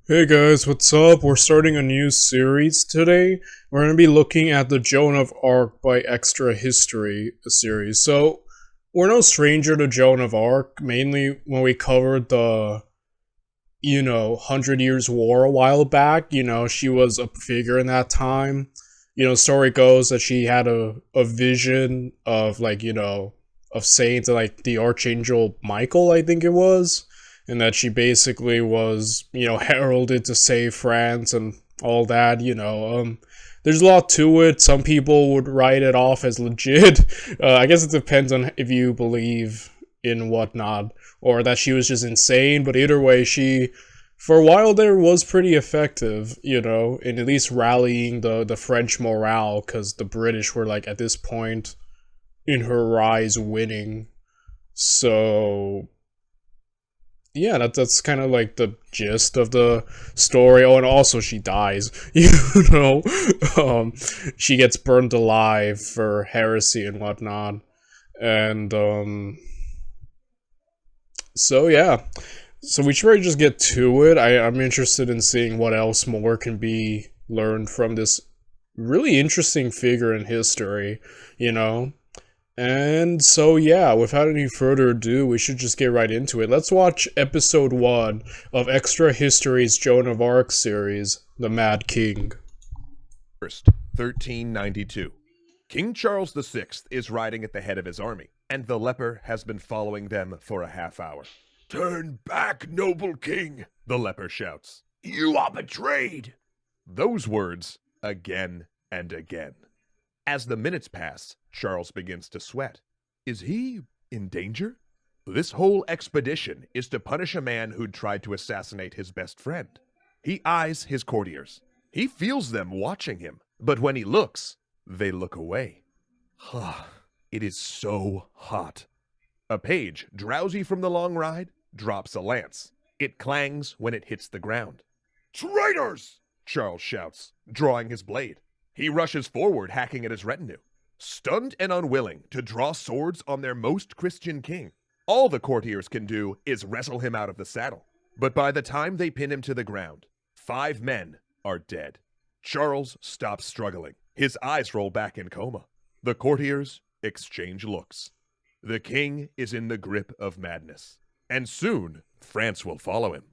Hey guys, what's up? We're starting a new series today. We're going to be looking at the Joan of Arc by Extra History series. So, we're no stranger to Joan of Arc, mainly when we covered the, 100 Years' War a while back. She was a figure in that time. Story goes that she had a vision of, of saints, like the Archangel Michael, I think it was, and that she basically was, heralded to save France and all that. There's a lot to it. Some people would write it off as legit. I guess it depends on if you believe in whatnot, or that she was just insane. But either way, she, for a while there, was pretty effective, in at least rallying the French morale, because the British were, like, at this point in her rise, winning. So yeah, that's kind of like the gist of the story. Oh, and also she dies. know, um, she gets burned alive for heresy and whatnot, and so yeah, so we should really just get to it. I'm interested in seeing what else more can be learned from this really interesting figure in history. You know, and so, yeah, without any further ado, we should just get right into it. Let's watch episode 1 of Extra History's Joan of Arc series, The Mad King. 1st, 1392. King Charles VI is riding at the head of his army, and the leper has been following them for a half hour. "Turn back, noble king," the leper shouts. "You are betrayed." Those words again and again. As the minutes pass, Charles begins to sweat. Is he in danger? This whole expedition is to punish a man who'd tried to assassinate his best friend. He eyes his courtiers. He feels them watching him, but when he looks, they look away. It is so hot. A page, drowsy from the long ride, drops a lance. It clangs when it hits the ground. "Traitors!" Charles shouts, drawing his blade. He rushes forward, hacking at his retinue. Stunned and unwilling to draw swords on their most Christian king, all the courtiers can do is wrestle him out of the saddle. But by the time they pin him to the ground, 5 men are dead. Charles stops struggling. His eyes roll back in coma. The courtiers exchange looks. The king is in the grip of madness, and soon France will follow him.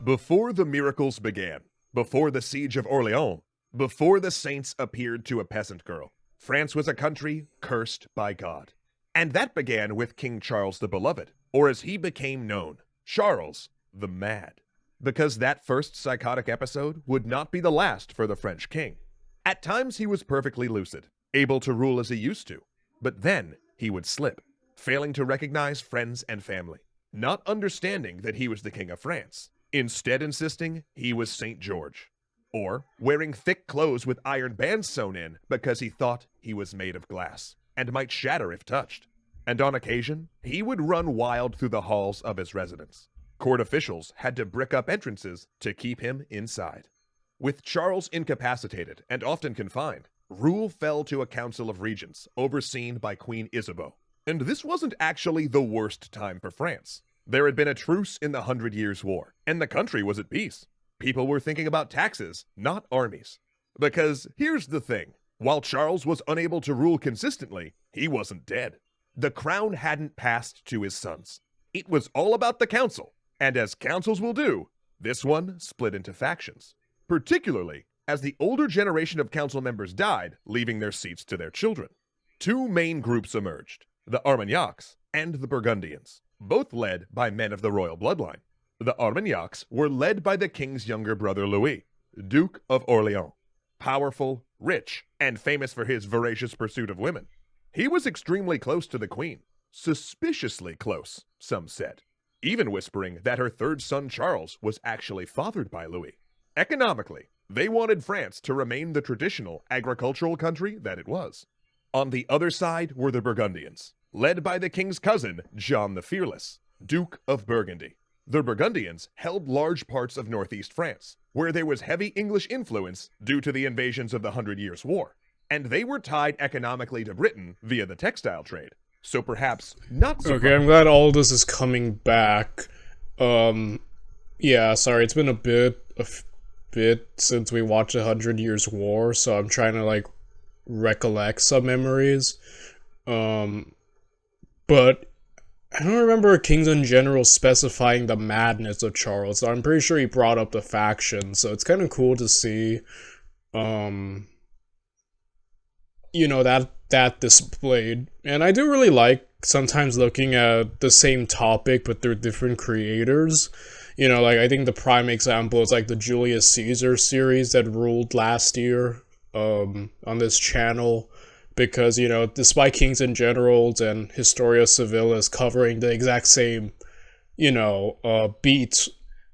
Before the miracles began, before the siege of Orleans, before the saints appeared to a peasant girl, France was a country cursed by God. And that began with King Charles the Beloved, or as he became known, Charles the Mad. Because that first psychotic episode would not be the last for the French king. At times he was perfectly lucid, able to rule as he used to, but then he would slip, failing to recognize friends and family, not understanding that he was the King of France. Instead insisting he was St. George, or wearing thick clothes with iron bands sewn in because he thought he was made of glass and might shatter if touched. And on occasion, he would run wild through the halls of his residence. Court officials had to brick up entrances to keep him inside. With Charles incapacitated and often confined, rule fell to a council of regents overseen by Queen Isabeau. And this wasn't actually the worst time for France. There had been a truce in the 100 Years' War, and the country was at peace. People were thinking about taxes, not armies. Because here's the thing, while Charles was unable to rule consistently, he wasn't dead. The crown hadn't passed to his sons. It was all about the council, and as councils will do, this one split into factions. Particularly as the older generation of council members died, leaving their seats to their children. 2 main groups emerged, the Armagnacs and the Burgundians, both led by men of the royal bloodline. The Armagnacs were led by the king's younger brother Louis, Duke of Orleans. Powerful, rich, and famous for his voracious pursuit of women. He was extremely close to the queen. Suspiciously close, some said. Even whispering that her 3rd son Charles was actually fathered by Louis. Economically, they wanted France to remain the traditional agricultural country that it was. On the other side were the Burgundians, led by the king's cousin, John the Fearless, Duke of Burgundy. The Burgundians held large parts of northeast France, where there was heavy English influence due to the invasions of the 100 Years' War, and they were tied economically to Britain via the textile trade. So perhaps not Okay, I'm surprising. glad all this is coming back. Um, yeah, sorry, it's been a bit since we watched a Hundred Years' War, so I'm trying to like recollect some memories. Um, but I don't remember Kings in general specifying the madness of Charles. So I'm pretty sure he brought up the faction, so it's kind of cool to see. Um, that displayed, and I do really like sometimes looking at the same topic but through different creators. Like I think the prime example is like the Julius Caesar series that ruled last year on this channel, because despite Kings and Generals and Historia Civilis covering the exact same beats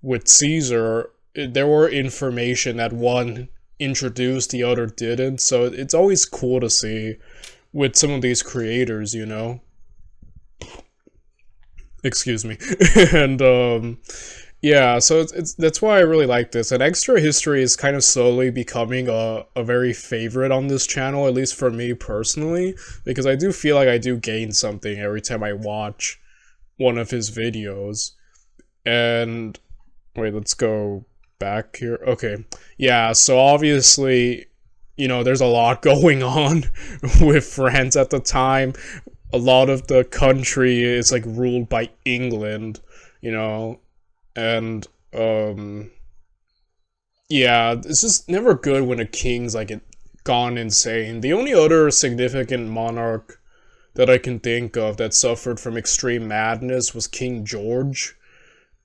with Caesar, there were information that one introduced, the other didn't. So it's always cool to see with some of these creators. Excuse me. And yeah, so it's that's why I really like this. And Extra History is kind of slowly becoming a very favorite on this channel, at least for me personally, because I do feel like I do gain something every time I watch one of his videos. And wait, let's go back here. Okay. Yeah, so obviously, there's a lot going on with France at the time. A lot of the country is like ruled by England, you know, and yeah, it's just never good when a king's like gone insane. The only other significant monarch that I can think of that suffered from extreme madness was King George.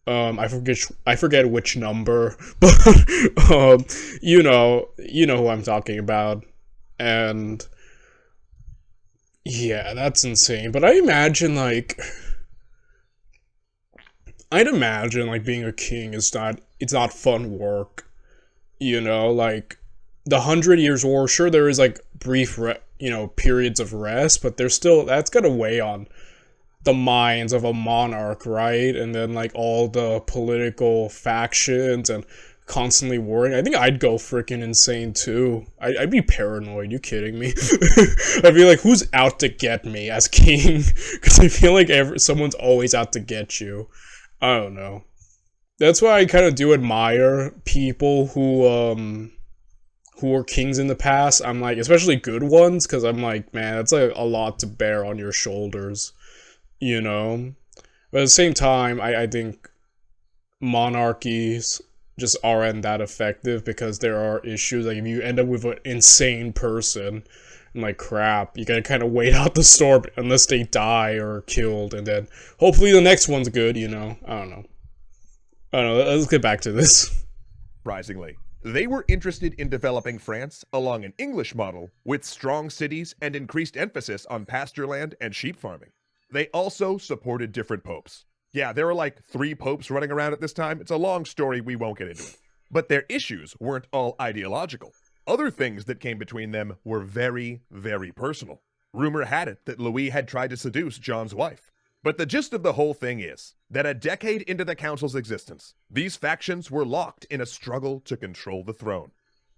I forget which number, but you know who I'm talking about, and yeah, that's insane. But I'd imagine like being a king is not fun work. Like the Hundred Years' War. Sure, there is like brief periods of rest, but there's still that's gonna weigh on the minds of a monarch, right? And then like all the political factions and constantly warring. I think I'd go freaking insane too. I'd be paranoid. You kidding me? I'd be like, who's out to get me as king? Because I feel like someone's always out to get you. I don't know. That's why I kind of do admire people who were kings in the past. I'm like, especially good ones, because I'm like, man, that's like a lot to bear on your shoulders, you know? But at the same time, I think monarchies just aren't that effective because there are issues. Like, if you end up with an insane person, I'm like, crap, you gotta kind of wait out the storm unless they die or are killed, and then hopefully the next one's good. I don't know. Let's get back to this. Surprisingly, they were interested in developing France along an English model with strong cities and increased emphasis on pasture land and sheep farming. They also supported different popes. Yeah, there were like 3 popes running around at this time. It's a long story, we won't get into it. But their issues weren't all ideological. Other things that came between them were very, very personal. Rumor had it that Louis had tried to seduce John's wife. But the gist of the whole thing is that a decade into the council's existence, these factions were locked in a struggle to control the throne.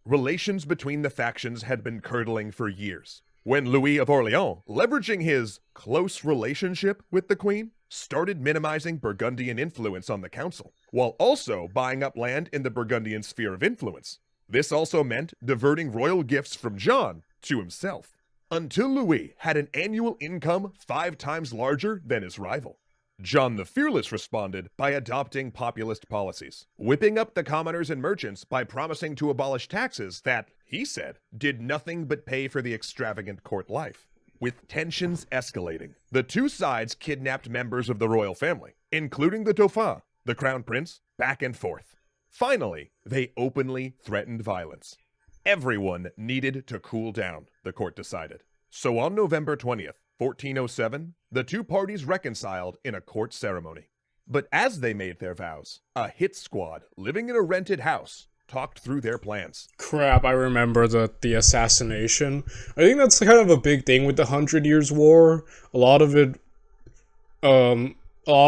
Relations between the factions had been curdling for years, when Louis of Orleans, leveraging his close relationship with the queen, started minimizing Burgundian influence on the council, while also buying up land in the Burgundian sphere of influence. This also meant diverting royal gifts from John to himself, until Louis had an annual income 5 times larger than his rival. John the Fearless responded by adopting populist policies, whipping up the commoners and merchants by promising to abolish taxes that, he said, did nothing but pay for the extravagant court life. With tensions escalating, the two sides kidnapped members of the royal family, including the Dauphin, the crown prince, back and forth. Finally, they openly threatened violence. Everyone needed to cool down, the court decided. So on November 20th, 1407, the two parties reconciled in a court ceremony. But as they made their vows, a hit squad living in a rented house talked through their plans. Crap, I remember the assassination. I think that's kind of a big thing with the Hundred Years' War. A lot of it, all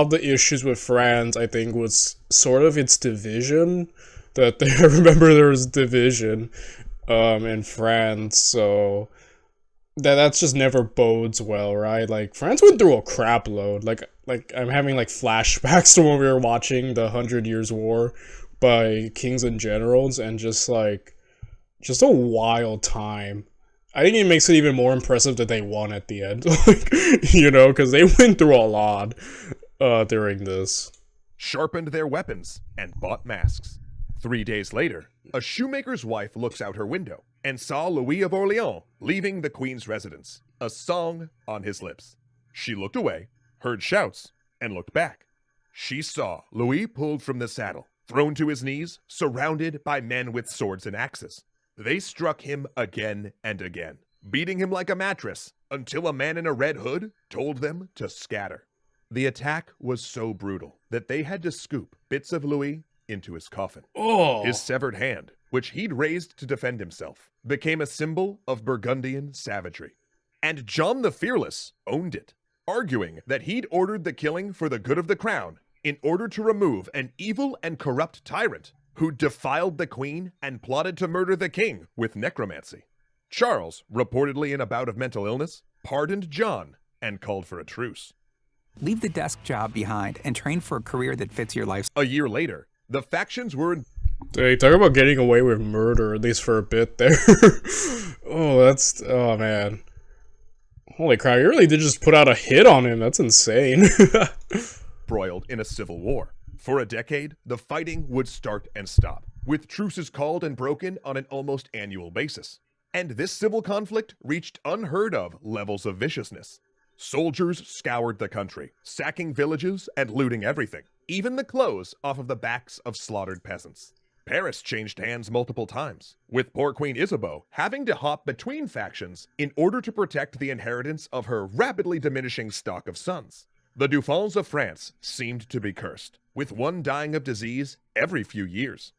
of the issues with France, I think, was sort of its division. I remember there was division, in France, so that's just never bodes well, right? Like France went through a crap load. Like I'm having like flashbacks to when we were watching the Hundred Years' War by Kings and Generals, and just a wild time. I think it makes it even more impressive that they won at the end, like, because they went through a lot during this. Sharpened their weapons, and bought masks. 3 days later, a shoemaker's wife looks out her window and saw Louis of Orleans leaving the queen's residence, a song on his lips. She looked away, heard shouts, and looked back. She saw Louis pulled from the saddle, thrown to his knees, surrounded by men with swords and axes. They struck him again and again, beating him like a mattress until a man in a red hood told them to scatter. The attack was so brutal that they had to scoop bits of Louis into his coffin. Oh, His severed hand, which he'd raised to defend himself, became a symbol of Burgundian savagery. And John the Fearless owned it, arguing that he'd ordered the killing for the good of the crown in order to remove an evil and corrupt tyrant who defiled the queen and plotted to murder the king with necromancy. Charles, reportedly in a bout of mental illness, pardoned John and called for a truce. Leave the desk job behind and train for a career that fits your life. A year later, the factions were in they talk about getting away with murder, at least for a bit there. Oh man. Holy crap, you really did just put out a hit on him. That's insane. embroiled in a civil war. For a decade, the fighting would start and stop, with truces called and broken on an almost annual basis. And this civil conflict reached unheard of levels of viciousness. Soldiers scoured the country, sacking villages and looting everything, even the clothes off of the backs of slaughtered peasants. Paris changed hands multiple times, with poor Queen Isabeau having to hop between factions in order to protect the inheritance of her rapidly diminishing stock of sons. The Dauphins of France seemed to be cursed, with one dying of disease every few years.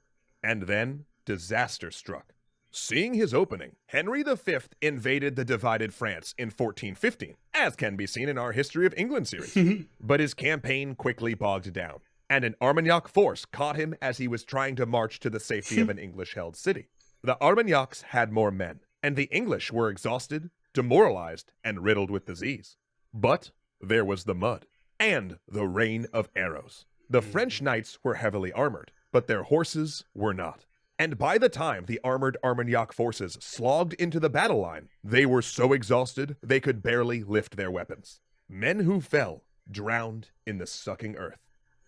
And then, disaster struck. Seeing his opening, Henry V invaded the divided France in 1415, as can be seen in our History of England series. But his campaign quickly bogged down, and an Armagnac force caught him as he was trying to march to the safety of an English-held city. The Armagnacs had more men, and the English were exhausted, demoralized, and riddled with disease. But there was the mud, and the rain of arrows. The French knights were heavily armored, but their horses were not. And by the time the armored Armagnac forces slogged into the battle line, they were so exhausted they could barely lift their weapons. Men who fell, drowned in the sucking earth.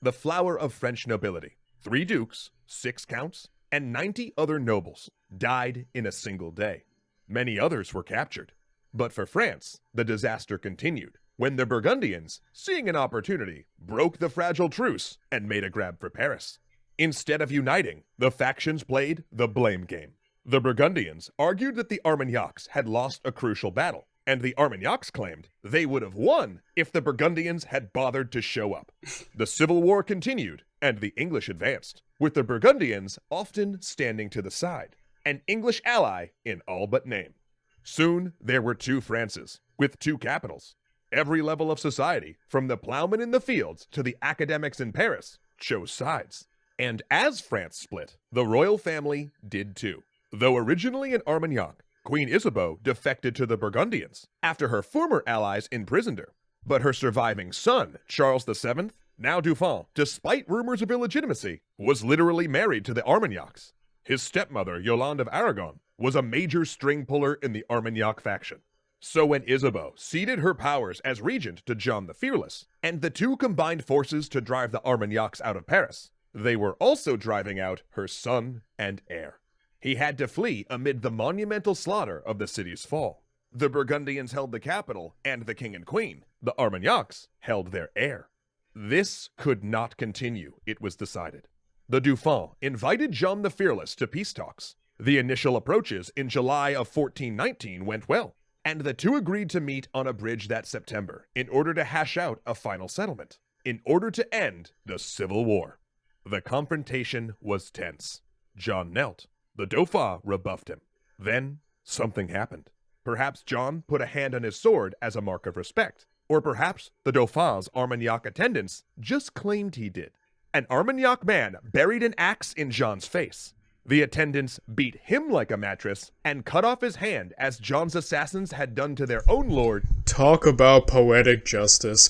The flower of French nobility, 3 dukes, 6 counts, and 90 other nobles, died in a single day. Many others were captured. But for France, the disaster continued, when the Burgundians, seeing an opportunity, broke the fragile truce and made a grab for Paris. Instead of uniting, the factions played the blame game. The Burgundians argued that the Armagnacs had lost a crucial battle, and the Armagnacs claimed they would have won if the Burgundians had bothered to show up. The civil war continued, and the English advanced, with the Burgundians often standing to the side, an English ally in all but name. Soon, there were 2 Frances, with 2 capitals. Every level of society, from the plowmen in the fields to the academics in Paris, chose sides. And as France split, the royal family did too. Though originally an Armagnac, Queen Isabeau defected to the Burgundians after her former allies imprisoned her. But her surviving son, Charles VII, now Dauphin, despite rumors of illegitimacy, was literally married to the Armagnacs. His stepmother, Yolande of Aragon, was a major string puller in the Armagnac faction. So when Isabeau ceded her powers as regent to John the Fearless, and the 2 combined forces to drive the Armagnacs out of Paris, they were also driving out her son and heir. He had to flee amid the monumental slaughter of the city's fall. The Burgundians held the capital and the king and queen. The Armagnacs held their heir. This could not continue, it was decided. The Dauphins invited John the Fearless to peace talks. The initial approaches in July of 1419 went well, and the 2 agreed to meet on a bridge that September in order to hash out a final settlement, in order to end the civil war. The confrontation was tense. John knelt. The Dauphin rebuffed him. Then, something happened. Perhaps John put a hand on his sword as a mark of respect. Or perhaps the Dauphin's Armagnac attendants just claimed he did. An Armagnac man buried an axe in John's face. The attendants beat him like a mattress and cut off his hand as John's assassins had done to their own lord. Talk about poetic justice.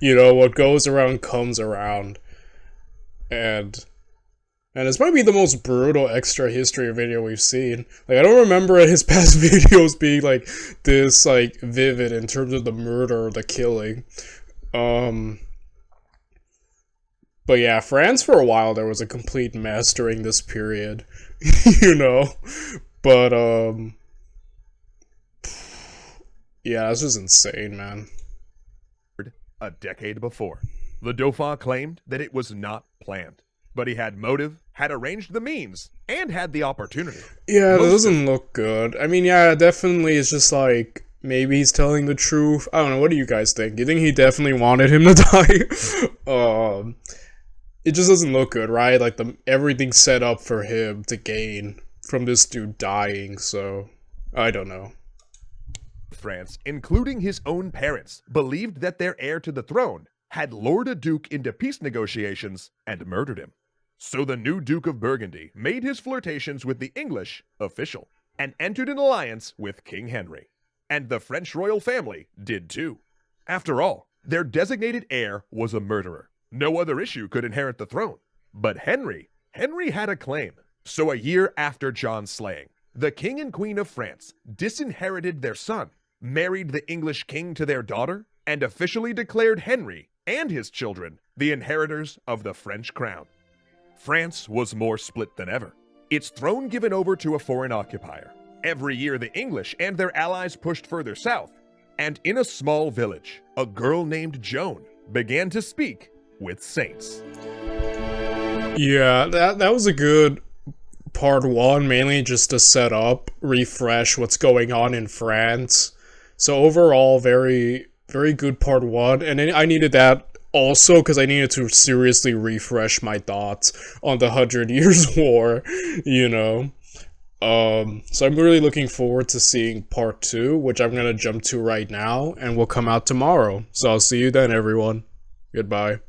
You know, what goes around comes around. And this might be the most brutal extra history video we've seen. Like, I don't remember his past videos being, like, this, like, vivid in terms of the murder or the killing. But yeah, France for a while there was a complete mess during this period, you know? But, yeah, it's just insane, man. A decade before, the Dauphin claimed that it was not planned, but he had motive, had arranged the means, and had the opportunity. Yeah, that doesn't look good. I mean, yeah, definitely it's just like, maybe he's telling the truth. I don't know, what do you guys think? You think he definitely wanted him to die? It just doesn't look good, right? Like, everything's set up for him to gain from this dude dying, so I don't know. France, including his own parents, believed that their heir to the throne had lured a duke into peace negotiations and murdered him. So the new Duke of Burgundy made his flirtations with the English official and entered an alliance with King Henry. And the French royal family did too. After all, their designated heir was a murderer. No other issue could inherit the throne. But Henry had a claim. So a year after John's slaying, the King and Queen of France disinherited their son, married the English king to their daughter, and officially declared Henry and his children the inheritors of the French crown. France was more split than ever, its throne given over to a foreign occupier. Every year the English and their allies pushed further south, and in a small village, a girl named Joan began to speak with saints. Yeah, that was a good part one, mainly just to set up, refresh what's going on in France. So overall, very, very good part one, and then I needed that also because I needed to seriously refresh my thoughts on the 100 Years' War, you know. So I'm really looking forward to seeing part 2, which I'm gonna jump to right now, and will come out tomorrow. So I'll see you then, everyone. Goodbye.